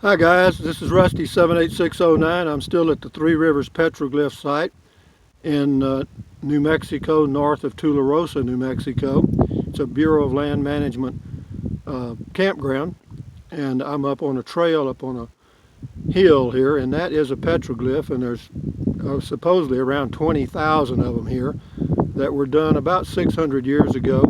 Hi guys, this is Rusty 78609. I'm still at the Three Rivers Petroglyph site in New Mexico, north of Tularosa, New Mexico. It's a Bureau of Land Management campground, and I'm up on a trail up on a hill here, and that is a petroglyph, and there's supposedly around 20,000 of them here that were done about 600 years ago,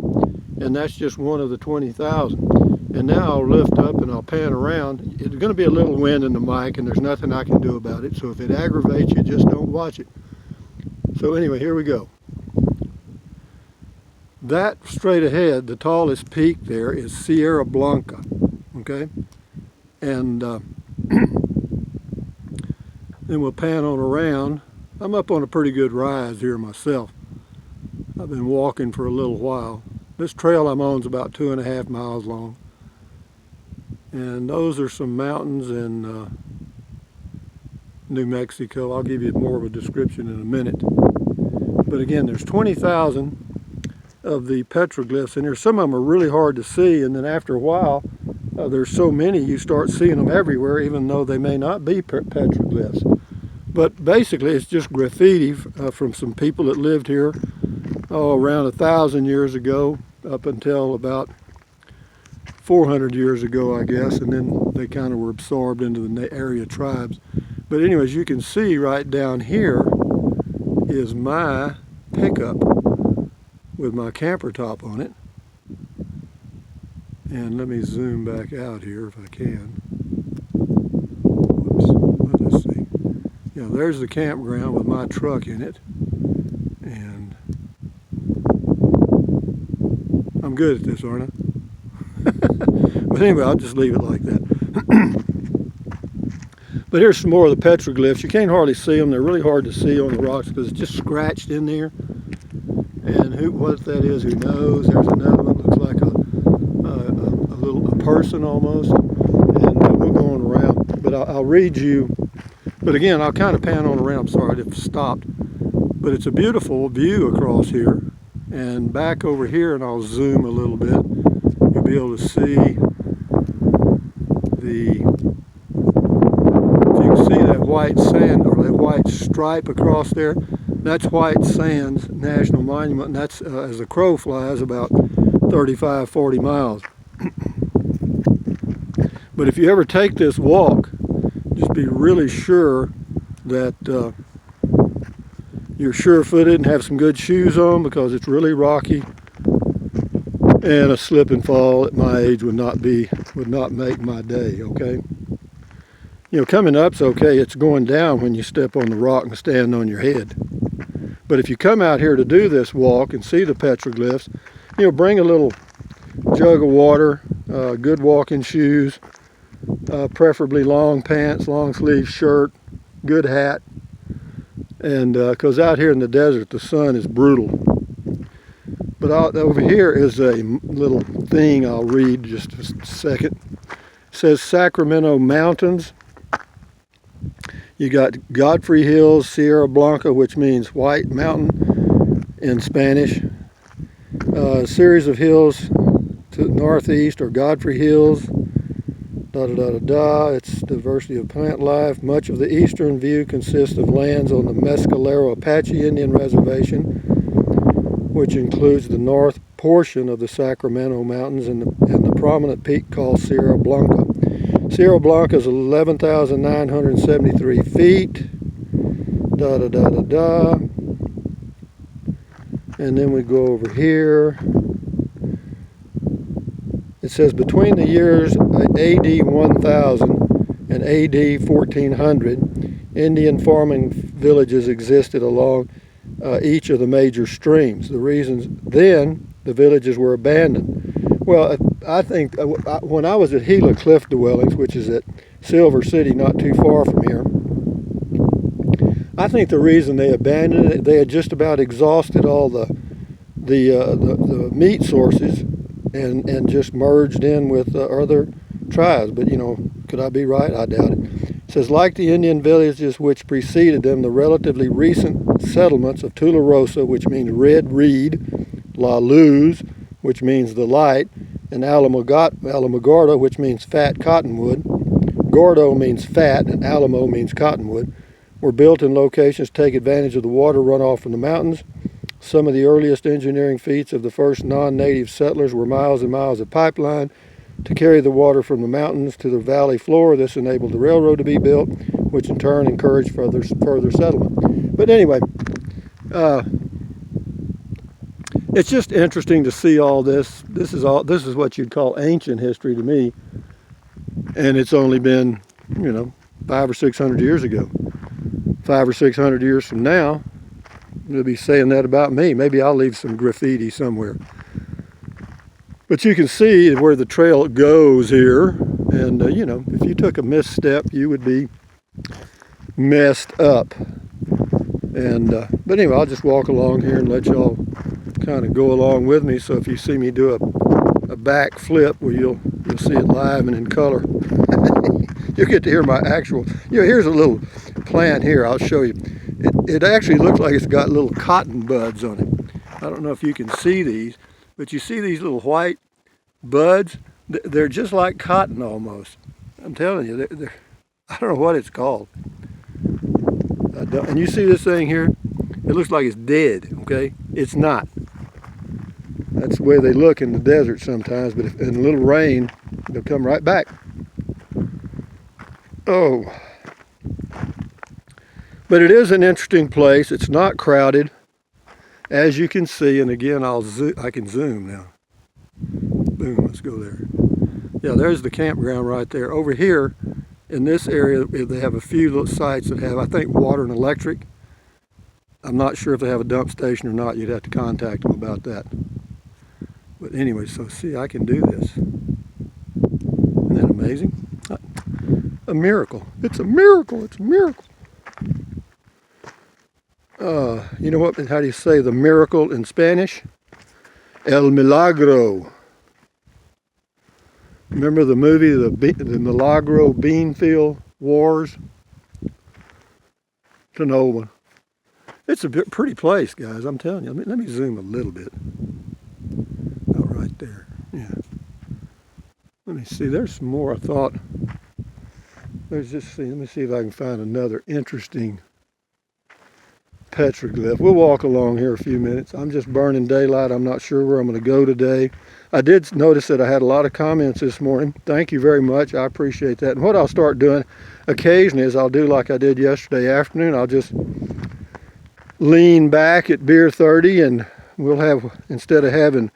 and that's just one of the 20,000. And now I'll lift up and I'll pan around. It's going to be a little wind in the mic, and there's nothing I can do about it. So if it aggravates you, just don't watch it. So anyway, here we go. That straight ahead, the tallest peak there is Sierra Blanca, okay? And then we'll pan on around. I'm up on a pretty good rise here myself. I've been walking for a little while. This trail I'm on is about 2.5 miles long. And those are some mountains in New Mexico. I'll give you more of a description in a minute. But again, there's 20,000 of the petroglyphs in here. Some of them are really hard to see, and then after a while, there's so many you start seeing them everywhere, even though they may not be petroglyphs. But basically, it's just graffiti from some people that lived here around 1,000 years ago up until about 400 years ago, I guess, and then they kind of were absorbed into the area tribes. But anyways, you can see right down here is my pickup with my camper top on it. And let me zoom back out here if I can. Whoops, let's see. Yeah, there's the campground with my truck in it. And I'm good at this, aren't I? But anyway, I'll just leave it like that. But here's some more of the petroglyphs. You can't hardly see them. They're really hard to see on the rocks because it's just scratched in there. And what that is, who knows? There's another one. Looks like a person almost. And we're going around. But I'll read you. But again, I'll kind of pan on around. I'm sorry if it stopped. But it's a beautiful view across here. And back over here, and I'll zoom a little bit. You'll be able to see if you can see that white sand or that white stripe across there, that's White Sands National Monument, and that's as the crow flies about 35-40 miles. But if you ever take this walk, just be really sure that you're sure-footed and have some good shoes on, because it's really rocky. And a slip and fall at my age would not make my day, okay? You know, coming up's okay. It's going down when you step on the rock and stand on your head. But if you come out here to do this walk and see the petroglyphs, you know, bring a little jug of water, good walking shoes, preferably long pants, long sleeve shirt, good hat. And because out here in the desert, the sun is brutal. But over here is a little thing I'll read just a second. It says Sacramento Mountains. You got Godfrey Hills, Sierra Blanca, which means white mountain in Spanish. A series of hills to the northeast are Godfrey Hills. It's diversity of plant life. Much of the eastern view consists of lands on the Mescalero Apache Indian Reservation, which includes the north portion of the Sacramento Mountains and the prominent peak called Sierra Blanca. Sierra Blanca is 11,973 feet. And then we go over here. It says between the years AD 1000 and AD 1400, Indian farming villages existed along each of the major streams. The reasons then the villages were abandoned. Well, I think when I was at Gila Cliff Dwellings, which is at Silver City, not too far from here, I think the reason they abandoned it, they had just about exhausted all the meat sources and just merged in with other tribes. But, you know, could I be right? I doubt it. It says, like the Indian villages which preceded them, the relatively recent settlements of Tularosa, which means red reed, La Luz, which means the light, and Alamogordo, which means fat cottonwood, Gordo means fat, and Alamo means cottonwood, were built in locations to take advantage of the water runoff from the mountains. Some of the earliest engineering feats of the first non-native settlers were miles and miles of pipeline to carry the water from the mountains to the valley floor. This enabled the railroad to be built, which in turn encouraged further settlement. But anyway, it's just interesting to see all this. This is what you'd call ancient history to me, and it's only been, 500 or 600 years ago. 500 or 600 years from now, they'll be saying that about me. Maybe I'll leave some graffiti somewhere. But you can see where the trail goes here, and if you took a misstep, you would be messed up. And but anyway, I'll just walk along here and let y'all kind of go along with me. So if you see me do a back flip, well, you'll see it live and in color. You'll get to hear my actual. Here's a little plant here. I'll show you. It actually looks like it's got little cotton buds on it. I don't know if you can see these, but you see these little white buds? They're just like cotton almost. I'm telling you, I don't know what it's called. And you see this thing here? It looks like it's dead, okay? It's not. That's the way they look in the desert sometimes, but if in a little rain, they'll come right back. Oh. But it is an interesting place. It's not crowded, as you can see. And again, I can zoom now. Boom, let's go there. Yeah, there's the campground right there. Over here, in this area, they have a few little sites that have, I think, water and electric. I'm not sure if they have a dump station or not. You'd have to contact them about that. But anyway, so see, I can do this. Isn't that amazing? A miracle. It's a miracle. It's a miracle. You know what? How do you say the miracle in Spanish? El Milagro. Remember the movie, the Milagro Beanfield Wars? It's an old one. It's a pretty place, guys. I'm telling you. Let me zoom a little bit. Oh, right there. Yeah. Let me see. There's some more. I thought. Let me see if I can find another interesting petroglyph. We'll walk along here a few minutes. I'm just burning daylight. I'm not sure where I'm going to go today. I did notice that I had a lot of comments this morning. Thank you very much. I appreciate that. And what I'll start doing occasionally is I'll do like I did yesterday afternoon. I'll just lean back at beer 30, and we'll have, instead of having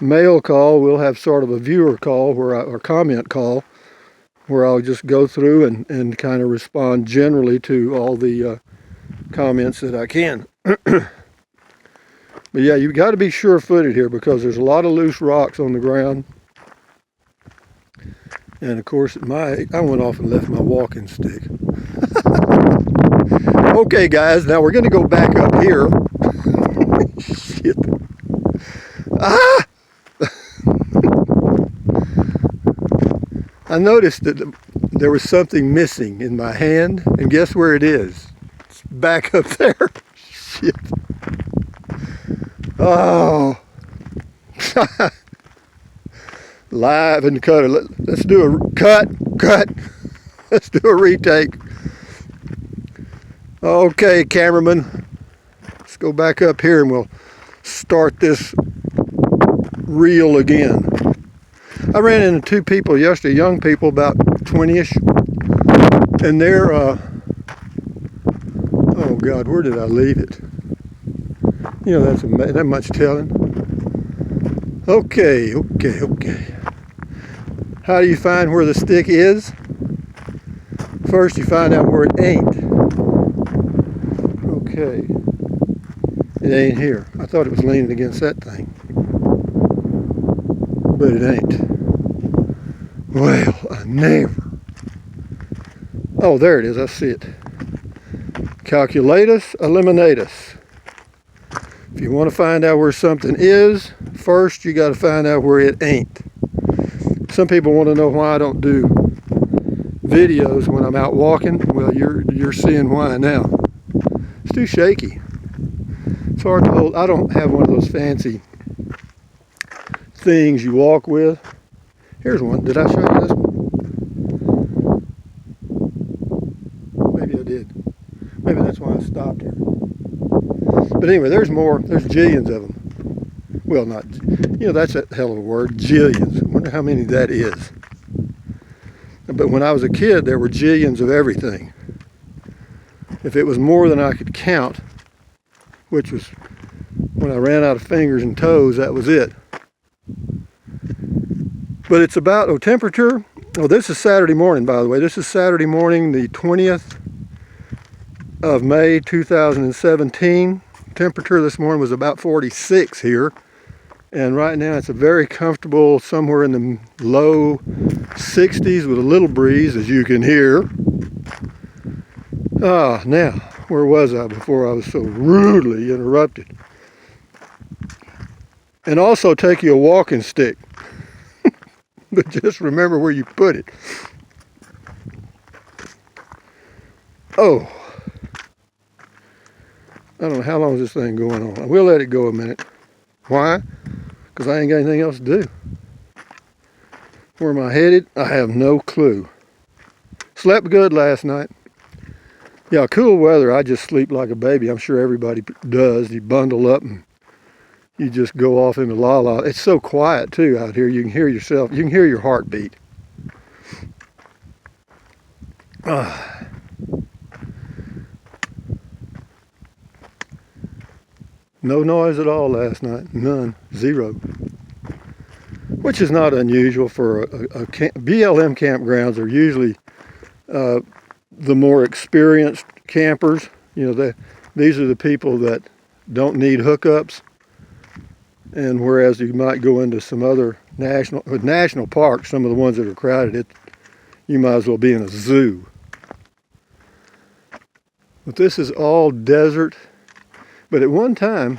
mail call, we'll have sort of a viewer call or comment call, where I'll just go through and kind of respond generally to all the comments that I can. But yeah, you've got to be sure-footed here because there's a lot of loose rocks on the ground. And of course, I went off and left my walking stick. Okay, guys, now we're going to go back up here. Shit. Ah! I noticed that there was something missing in my hand, and guess where it is? It's back up there. Shit. Oh. Live and cut. Let's do a cut. Let's do a retake. Okay, cameraman. Let's go back up here and we'll start this reel again. I ran into two people yesterday, young people, about 20-ish, and they're, oh God, where did I leave it? That's that much telling. Okay. How do you find where the stick is? First, you find out where it ain't. Okay. It ain't here. I thought it was leaning against that thing. But it ain't. Well, I never. Oh, there it is. I see it. Calculatus, eliminatus. If you want to find out where something is, first you got to find out where it ain't. Some people want to know why I don't do videos when I'm out walking. Well, you're seeing why now. It's too shaky. It's hard to hold. I don't have one of those fancy things you walk with. Here's one. Did I show you this one? did. Maybe that's why I stopped here. But anyway, there's more. There's jillions of them. Well, not, that's a hell of a word, jillions. I wonder how many that is. But when I was a kid, there were jillions of everything. If it was more than I could count, which was when I ran out of fingers and toes, that was it. But it's about, temperature. This is Saturday morning, by the way. This is Saturday morning, the 20th of May, 2017. Temperature this morning was about 46 here. And right now it's a very comfortable, somewhere in the low 60s with a little breeze, as you can hear. Now, where was I before I was so rudely interrupted? And also take you a walking stick. But just remember where you put it. Oh. I don't know how long is this thing going on. We'll let it go a minute. Why? Because I ain't got anything else to do. Where am I headed? I have no clue. Slept good last night. Yeah, cool weather. I just sleep like a baby. I'm sure everybody does. You bundle up and you just go off into la-la. It's so quiet too out here. You can hear yourself. You can hear your heartbeat. No noise at all last night. None. Zero. Which is not unusual for a BLM campgrounds are usually the more experienced campers. These are the people that don't need hookups. And whereas you might go into some other national parks, some of the ones that are crowded, you might as well be in a zoo. But this is all desert. But at one time,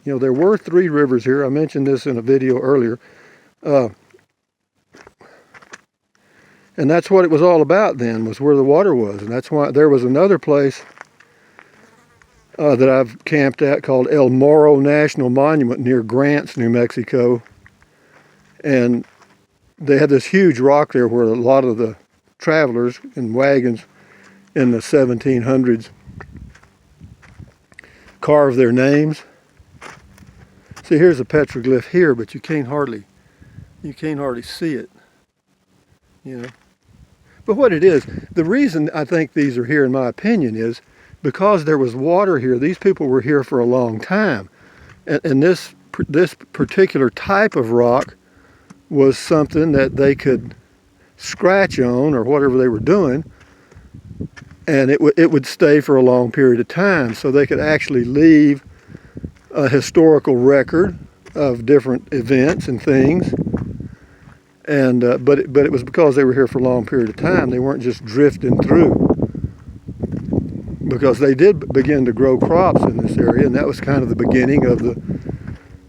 there were 3 rivers here. I mentioned this in a video earlier. And that's what it was all about then, was where the water was. And that's why there was another place that I've camped at called El Morro National Monument near Grants, New Mexico. And they had this huge rock there where a lot of the travelers in wagons in the 1700s carved their names. See, here's a petroglyph here, but you can't hardly see it. But what it is, the reason I think these are here, in my opinion, is because there was water here. These people were here for a long time, and this particular type of rock was something that they could scratch on or whatever they were doing, and it would stay for a long period of time, so they could actually leave a historical record of different events and things. And but it was because they were here for a long period of time. They weren't just drifting through, because they did begin to grow crops in this area, and that was kind of the beginning of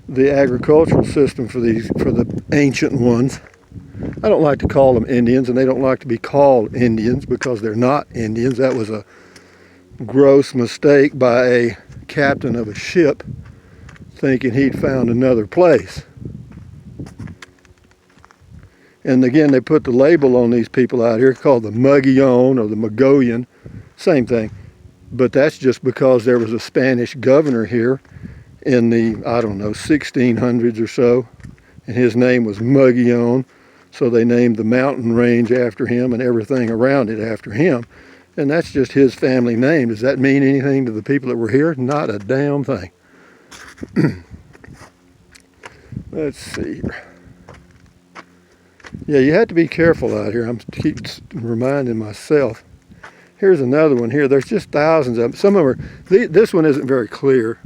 the agricultural system for the ancient ones. I don't like to call them Indians, and they don't like to be called Indians because they're not Indians. That was a gross mistake by a captain of a ship thinking he'd found another place. And again, they put the label on these people out here called the Mogollon or the Mogollon, same thing. But that's just because there was a Spanish governor here in the, 1600s or so, and his name was Mogollon. So they named the mountain range after him and everything around it after him. And that's just his family name. Does that mean anything to the people that were here? Not a damn thing. Let's see here. Yeah, you have to be careful out here. I'm keep reminding myself. Here's another one here. There's just thousands of them. Some of them are, this one isn't very clear.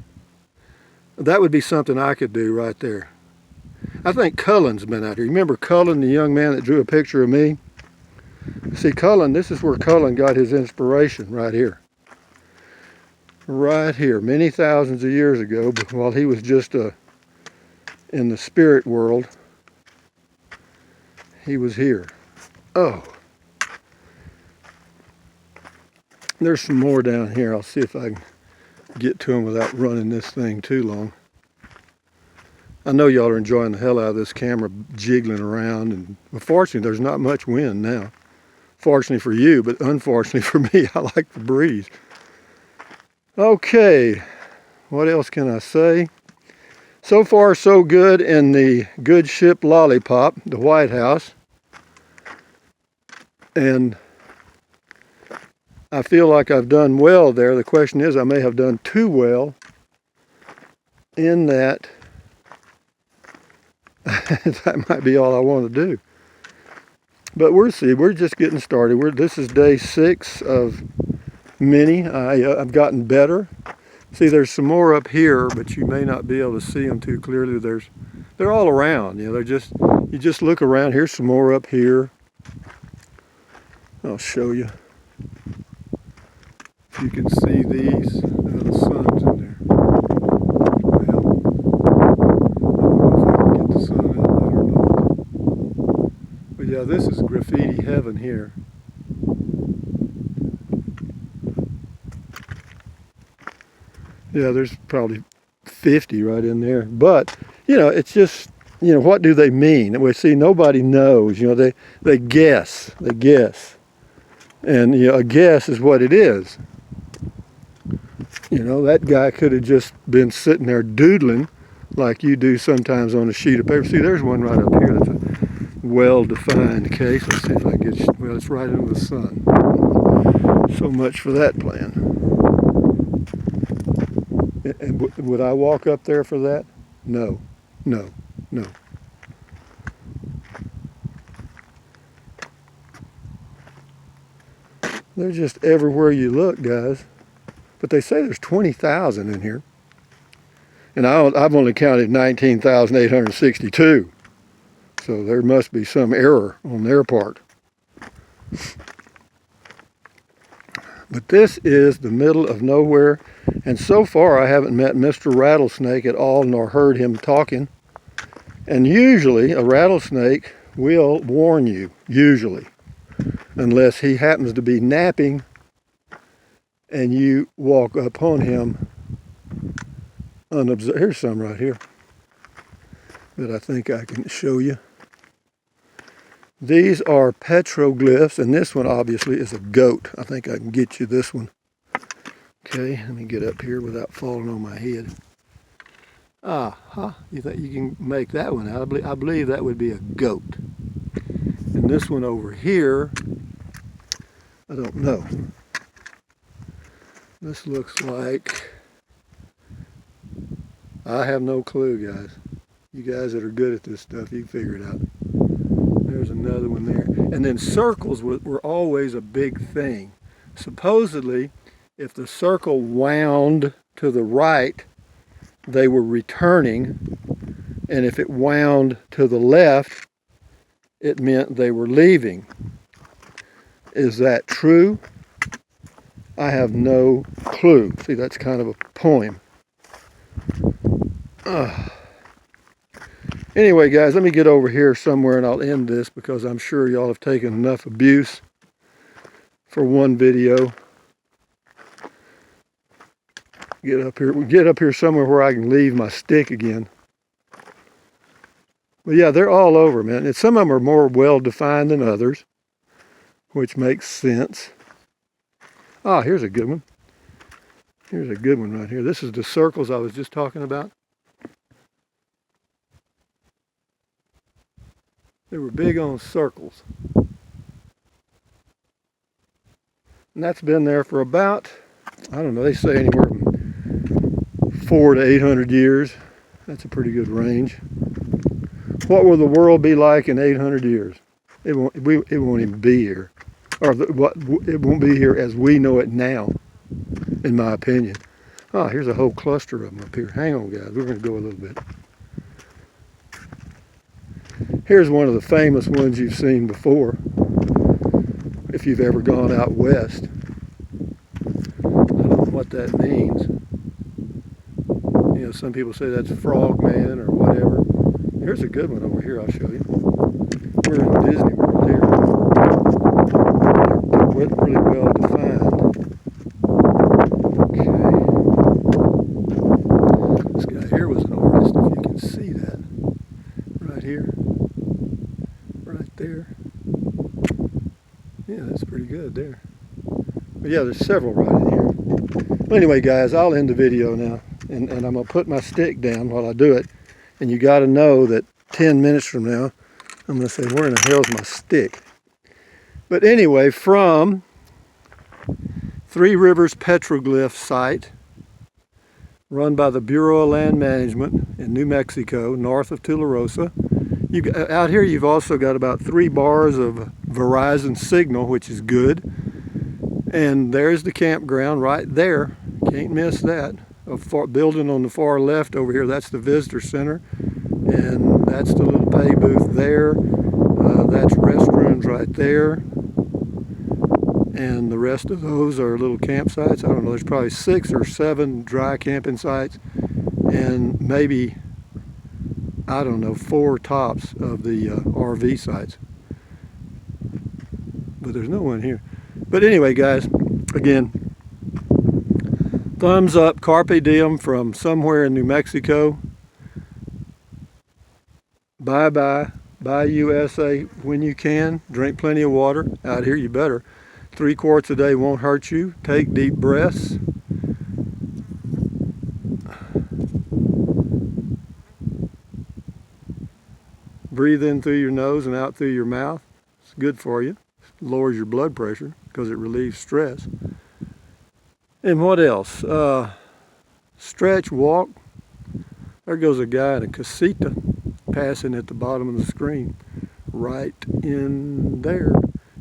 That would be something I could do right there. I think Cullen's been out here. You remember Cullen, the young man that drew a picture of me? See, Cullen, this is where Cullen got his inspiration, right here. Right here, many thousands of years ago, while he was just in the spirit world. He was here. Oh. There's some more down here. I'll see if I can get to them without running this thing too long. I know y'all are enjoying the hell out of this camera jiggling around, and unfortunately there's not much wind now. Fortunately for you, but unfortunately for me, I like the breeze. Okay, what else can I say? So far, so good in the Good Ship Lollipop, the White House. And I feel like I've done well there. The question is, I may have done too well in that. That might be all I want to do. But we'll see. We're just getting started. This is day 6 of many. I've gotten better. See, there's some more up here, but you may not be able to see them too clearly. They're all around. You know, you just look around. Here's some more up here. I'll show you. If you can see these, the sun's in there. Well, I don't know if I can get the sun out there or not. But yeah, this is graffiti heaven here. Yeah, there's probably 50 right in there. But, you know, it's just, you know, what do they mean? We see nobody knows. You know, they guess. They guess. And, you know, a guess is what it is. You know, that guy could have just been sitting there doodling like you do sometimes on a sheet of paper. See, there's one right up here that's a well-defined case. Let's see if I can get, well, it's right into the sun. So much for that plan. And would I walk up there for that? No, no, no. They're just everywhere you look, guys. But they say there's 20,000 in here. And I've only counted 19,862. So there must be some error on their part. But this is the middle of nowhere. And so far I haven't met Mr. Rattlesnake at all, nor heard him talking. And usually a rattlesnake will warn you, usually. Unless he happens to be napping and you walk upon him unobserved. Here's some right here that I think I can show you. These are petroglyphs, and this one obviously is a goat. I think I can get you this one. Okay, let me get up here without falling on my head. You think you can make that one out? I believe that would be a goat. And this one over here, I don't know. This looks like, I have no clue, guys. You guys that are good at this stuff, you can figure it out. There's another one there. And then circles were always a big thing. Supposedly, if the circle wound to the right, they were returning. And if it wound to the left, it meant they were leaving. Is that true? I have no clue. See, that's kind of a poem. Anyway, guys, let me get over here somewhere and I'll end this because I'm sure y'all have taken enough abuse for one video. Get up here somewhere where I can leave my stick again. But yeah, they're all over, man. And some of them are more well-defined than others, which makes sense. Here's a good one. Here's a good one right here. This is the circles I was just talking about. They were big on circles. And that's been there for about, I don't know, they say anywhere from 400 to 800 years. That's a pretty good range. What will the world be like in 800 years? It won't even be here. Or it won't be here as we know it now, in my opinion. Here's a whole cluster of them up here. Hang on, guys. We're going to go a little bit. Here's one of the famous ones you've seen before, if you've ever gone out west. I don't know what that means. You know, some people say that's Frogman or whatever. Here's a good one over here, I'll show you. We're in Disney World here. They're really well defined. Okay. This guy here was an artist, if you can see that. Right here. Right there. Yeah, that's good there. But yeah, there's several right in here. Well, anyway, guys, I'll end the video now. And I'm going to put my stick down while I do it. And you got to know that 10 minutes from now, I'm going to say, where in the hell's my stick? But anyway, from Three Rivers Petroglyph site, run by the Bureau of Land Management in New Mexico, north of Tularosa. Out here you've also got about 3 bars of Verizon signal, which is good. And there's the campground right there. Can't miss that. A building on the far left over here, that's the visitor center. And that's the little pay booth there. That's restrooms right there. And the rest of those are little campsites. I don't know, there's probably 6 or 7 dry camping sites. And maybe, I don't know, 4 tops of the RV sites. But there's no one here. But anyway, guys, again, thumbs up, carpe diem from somewhere in New Mexico. Bye-bye. Bye USA when you can. Drink plenty of water. Out here you better. 3 quarts a day won't hurt you. Take deep breaths. Breathe in through your nose and out through your mouth. It's good for you. It lowers your blood pressure because it relieves stress. And what else? Stretch, walk. There goes a guy in a casita passing at the bottom of the screen. Right in there.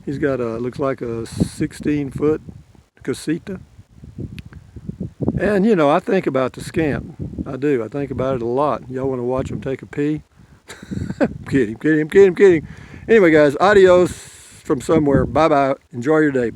He's got looks like a 16-foot casita. And you know, I think about the scamp. I do. I think about it a lot. Y'all want to watch him take a pee? Kidding. Anyway, guys, adios from somewhere. Bye-bye. Enjoy your day.